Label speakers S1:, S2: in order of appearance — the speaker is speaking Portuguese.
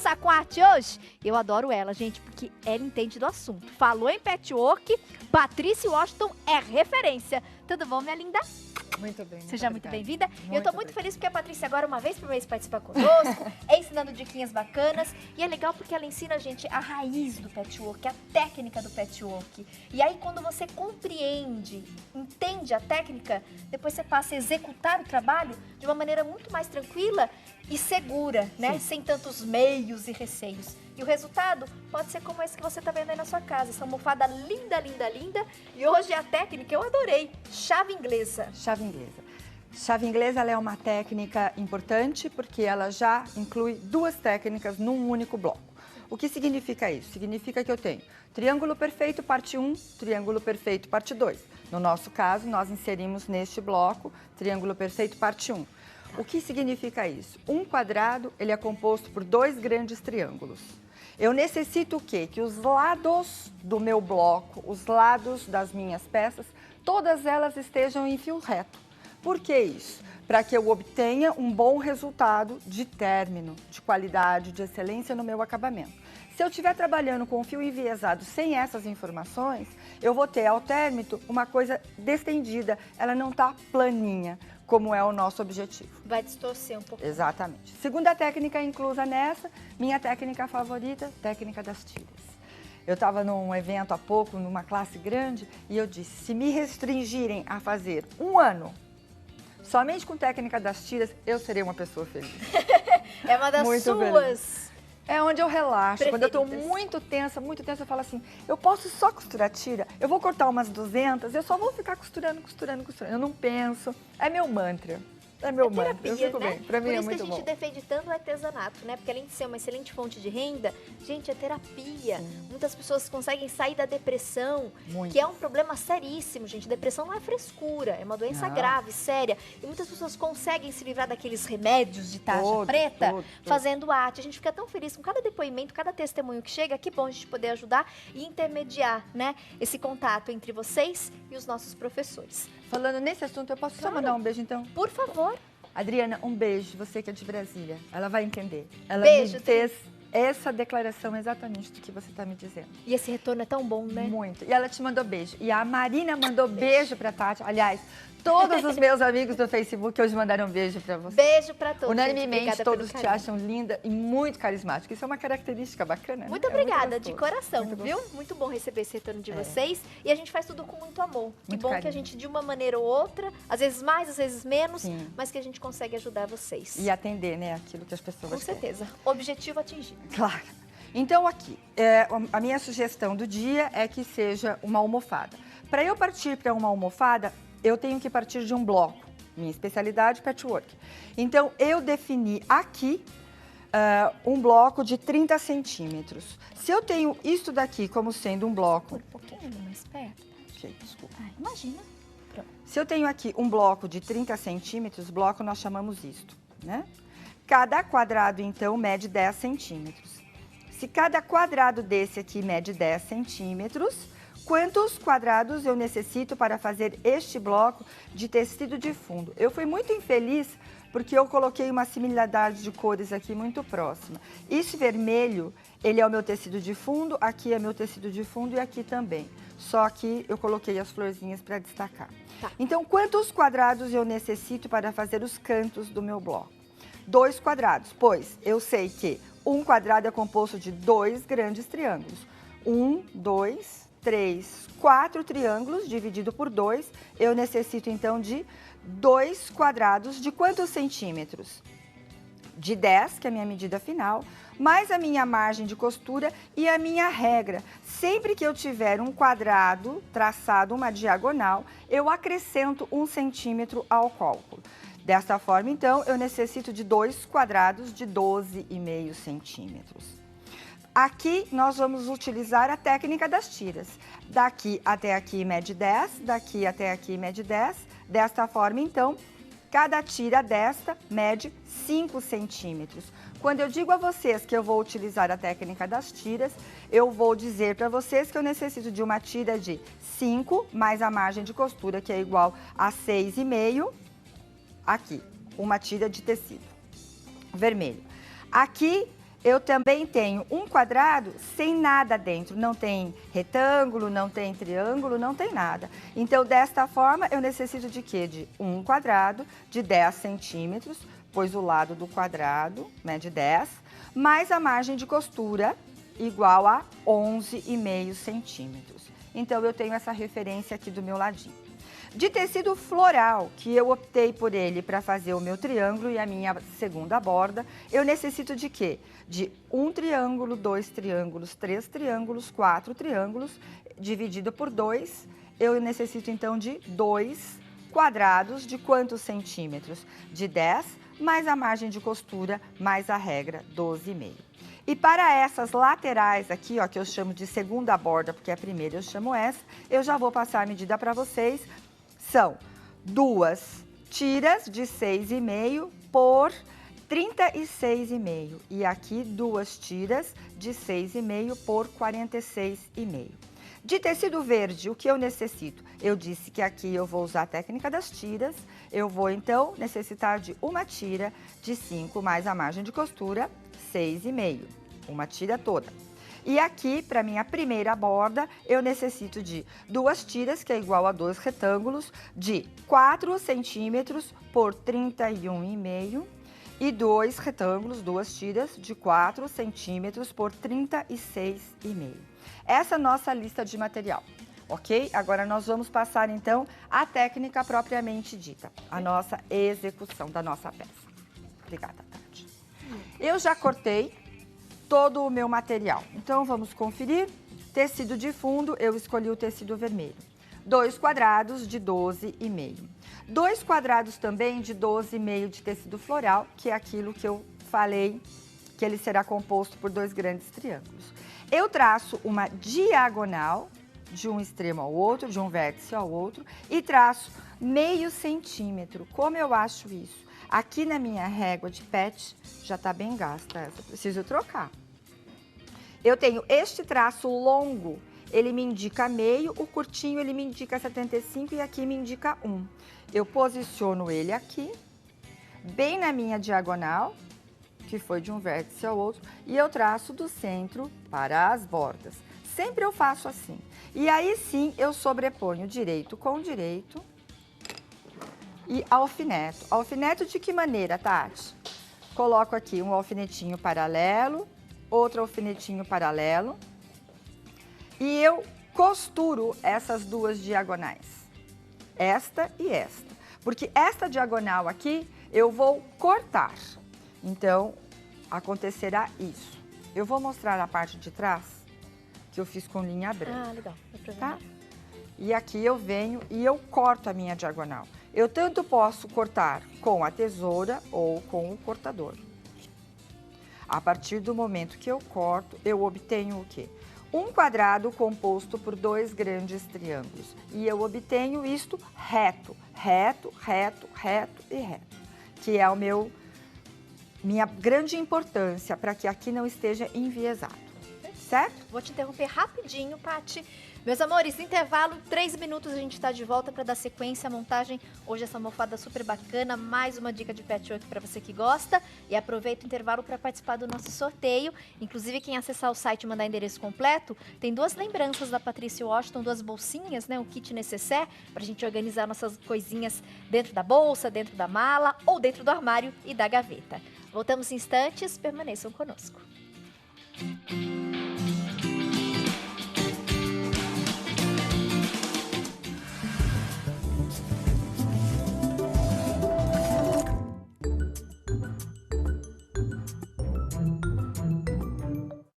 S1: conversar com a Arte hoje? Eu adoro ela, gente, porque ela entende do assunto. Falou em patchwork, Patrícia Washington é referência. Tudo bom, minha linda?
S2: Muito bem.
S1: Seja muito bem-vinda. Eu tô muito
S2: obrigada.
S1: feliz porque a Patrícia agora, uma vez por mês, participa conosco, ensinando diquinhas bacanas. E é legal porque ela ensina a gente a raiz do patchwork, a técnica do patchwork. E aí, quando você compreende, entende a técnica, depois você passa a executar o trabalho de uma maneira muito mais tranquila e segura, né? Sem tantos meios e receios. E o resultado pode ser como esse que você tá vendo aí na sua casa. Essa almofada linda, linda, linda. E hoje a técnica eu adorei. Chave inglesa.
S2: Chave inglesa. Chave inglesa ela é uma técnica importante porque ela já inclui duas técnicas num único bloco. O que significa isso? Significa que eu tenho triângulo perfeito parte 1, triângulo perfeito parte 2. No nosso caso, nós inserimos neste bloco triângulo perfeito parte 1. O que significa isso? Um quadrado ele é composto por dois grandes triângulos. Eu necessito o quê? Que os lados do meu bloco, os lados das minhas peças, todas elas estejam em fio reto. Por que isso? Para que eu obtenha um bom resultado de término, de qualidade, de excelência no meu acabamento. Se eu estiver trabalhando com fio enviesado sem essas informações, eu vou ter ao término uma coisa destendida, ela não está planinha, como é o nosso objetivo.
S1: Vai distorcer um pouco.
S2: Exatamente. Segunda técnica inclusa nessa, minha técnica favorita, técnica das tiras. Eu estava num evento há pouco, numa classe grande, e eu disse, se me restringirem a fazer um ano, somente com técnica das tiras, eu serei uma pessoa feliz.
S1: É uma das
S2: Muito
S1: suas.
S2: É onde eu relaxo. Quando eu estou muito tensa, eu falo assim, eu posso só costurar tira? Eu vou cortar umas 200, eu só vou ficar costurando, costurando, costurando. Eu não penso. É meu mantra. É meu mantra.
S1: Terapia,
S2: Eu fico
S1: né?
S2: bem. Pra mim é muito bom.
S1: Por isso que a gente defende tanto o artesanato, né? Porque além de ser uma excelente fonte de renda, gente, é terapia.
S2: Sim.
S1: Muitas pessoas conseguem sair da depressão,
S2: Muitas.
S1: que é um problema seríssimo, gente. Depressão não é frescura, é uma doença
S2: Não.
S1: grave, séria. E muitas pessoas conseguem se livrar daqueles remédios de taxa
S2: Todos,
S1: preta
S2: todos.
S1: fazendo arte. A gente fica tão feliz com cada depoimento, cada testemunho que chega. Que bom a gente poder ajudar e intermediar, né? Esse contato entre vocês e os nossos professores.
S2: Falando nesse assunto, eu posso
S1: Claro.
S2: só mandar um beijo, então?
S1: Por favor.
S2: Adriana, um beijo. Você que é de Brasília. Ela vai entender. Ela
S1: Beijo,
S2: me fez essa declaração exatamente do que você está me dizendo.
S1: E esse retorno é tão bom, né?
S2: Muito. E ela te mandou beijo. E a Marina mandou beijo pra Tati. Aliás, todos os meus amigos do Facebook hoje mandaram beijo pra você.
S1: Beijo pra todos.
S2: Unanimemente,
S1: gente.
S2: todos
S1: Obrigada
S2: te
S1: pelo
S2: acham linda e muito carismática. Isso é uma característica bacana, né?
S1: Muito
S2: É
S1: obrigada, de
S2: gostoso.
S1: coração,
S2: Muito
S1: viu?
S2: gostoso.
S1: Muito bom receber esse retorno de vocês. E a gente faz tudo com muito amor. Que
S2: Muito
S1: bom que
S2: carinho.
S1: a gente, de uma maneira ou outra, às vezes mais, às vezes menos,
S2: Sim.
S1: mas que a gente consegue ajudar vocês.
S2: E atender, né, aquilo que as pessoas
S1: Com
S2: querem.
S1: certeza. Objetivo atingido.
S2: Claro. Então, aqui, a minha sugestão do dia é que seja uma almofada. Para eu partir para uma almofada, eu tenho que partir de um bloco. Minha especialidade, patchwork. Então, eu defini aqui um bloco de 30 centímetros. Se eu tenho isso daqui como sendo um bloco...
S1: Por um pouquinho mais perto.
S2: Ok, desculpa.
S1: Ah, imagina. Pronto.
S2: Se eu tenho aqui um bloco de 30 centímetros, bloco nós chamamos isto, né? Cada quadrado, então, mede 10 centímetros. Se cada quadrado desse aqui mede 10 centímetros, quantos quadrados eu necessito para fazer este bloco de tecido de fundo? Eu fui muito infeliz porque eu coloquei uma similaridade de cores aqui muito próxima. Esse vermelho, ele é o meu tecido de fundo, aqui é meu tecido de fundo e aqui também. Só que eu coloquei as florzinhas para destacar.
S1: Tá.
S2: Então, quantos quadrados eu necessito para fazer os cantos do meu bloco? 2 quadrados, pois eu sei que um quadrado é composto de 2 grandes triângulos. 1, 2, 3, 4 triângulos dividido por 2. Eu necessito, então, de 2 quadrados de quantos centímetros? De 10, que é a minha medida final, mais a minha margem de costura e a minha regra. Sempre que eu tiver um quadrado traçado, uma diagonal, eu acrescento 1 centímetro ao cálculo. Dessa forma, então, eu necessito de 2 quadrados de 12,5 centímetros. Aqui, nós vamos utilizar a técnica das tiras. Daqui até aqui mede 10, daqui até aqui mede 10. Desta forma, então, cada tira desta mede 5 centímetros. Quando eu digo a vocês que eu vou utilizar a técnica das tiras, eu vou dizer para vocês que eu necessito de uma tira de 5 mais a margem de costura, que é igual a 6,5. Aqui, uma tira de tecido vermelho. Aqui eu também tenho um quadrado sem nada dentro. Não tem retângulo, não tem triângulo, não tem nada. Então, desta forma, eu necessito de quê? De um quadrado de 10 centímetros, pois o lado do quadrado, né, de 10, mais a margem de costura, igual a 11,5 centímetros. Então, eu tenho essa referência aqui do meu ladinho. De tecido floral, que eu optei por ele para fazer o meu triângulo e a minha segunda borda, eu necessito de quê? De um triângulo, 2 triângulos, 3 triângulos, 4 triângulos, dividido por 2. Eu necessito, então, de 2 quadrados de quantos centímetros? De 10, mais a margem de costura, mais a regra, 12,5. E para essas laterais aqui, ó, que eu chamo de segunda borda, porque a primeira eu chamo essa, eu já vou passar a medida para vocês. São 2 tiras de 6,5 por 36,5. E aqui 2 tiras de 6,5 por 46,5. De tecido verde, o que eu necessito? Eu disse que aqui eu vou usar a técnica das tiras. Eu vou, então, necessitar de uma tira de 5 mais a margem de costura, 6,5. Uma tira toda. E aqui, para minha primeira borda, eu necessito de 2 tiras, que é igual a 2 retângulos, de 4 centímetros por 31,5. E 2 retângulos, 2 tiras de 4 centímetros por 36,5. Essa é a nossa lista de material, ok? Agora, nós vamos passar, então, a técnica propriamente dita, a nossa execução da nossa peça. Obrigada, Tati. Eu já cortei todo o meu material. Então, vamos conferir. Tecido de fundo, eu escolhi o tecido vermelho. 2 quadrados de 12,5. 2 quadrados também de 12,5 de tecido floral, que é aquilo que eu falei, que ele será composto por 2 grandes triângulos. Eu traço uma diagonal de um extremo ao outro, de um vértice ao outro, e traço meio centímetro. Como eu acho isso? Aqui na minha régua de pet, já tá bem gasta essa, eu preciso trocar. Eu tenho este traço longo, ele me indica meio, o curtinho ele me indica 75 e aqui me indica 1. Eu posiciono ele aqui, bem na minha diagonal, que foi de um vértice ao outro, e eu traço do centro para as bordas. Sempre eu faço assim. E aí sim eu sobreponho direito com direito e alfineto. Alfineto de que maneira, Tati? Coloco aqui um alfinetinho paralelo, outro alfinetinho paralelo, e eu costuro essas 2 diagonais, esta e esta, porque esta diagonal aqui eu vou cortar, então acontecerá isso. Eu vou mostrar a parte de trás, que eu fiz com linha branca.
S1: Ah, legal.
S2: Tá? E aqui eu venho e eu corto a minha diagonal. Eu tanto posso cortar com a tesoura ou com o cortador. A partir do momento que eu corto, eu obtenho o quê? Um quadrado composto por 2 grandes triângulos. E eu obtenho isto reto, reto, reto, reto e reto. Que é minha grande importância para que aqui não esteja enviesado. Certo?
S1: Vou te interromper rapidinho, Pati. Meus amores, intervalo, 3 minutos, a gente está de volta para dar sequência à montagem. Hoje essa almofada super bacana, mais uma dica de patchwork para você que gosta. E aproveita o intervalo para participar do nosso sorteio. Inclusive, quem acessar o site e mandar endereço completo, tem 2 lembranças da Patrícia Washington, 2 bolsinhas, né? O kit necessaire, para a gente organizar nossas coisinhas dentro da bolsa, dentro da mala ou dentro do armário e da gaveta. Voltamos em instantes, permaneçam conosco.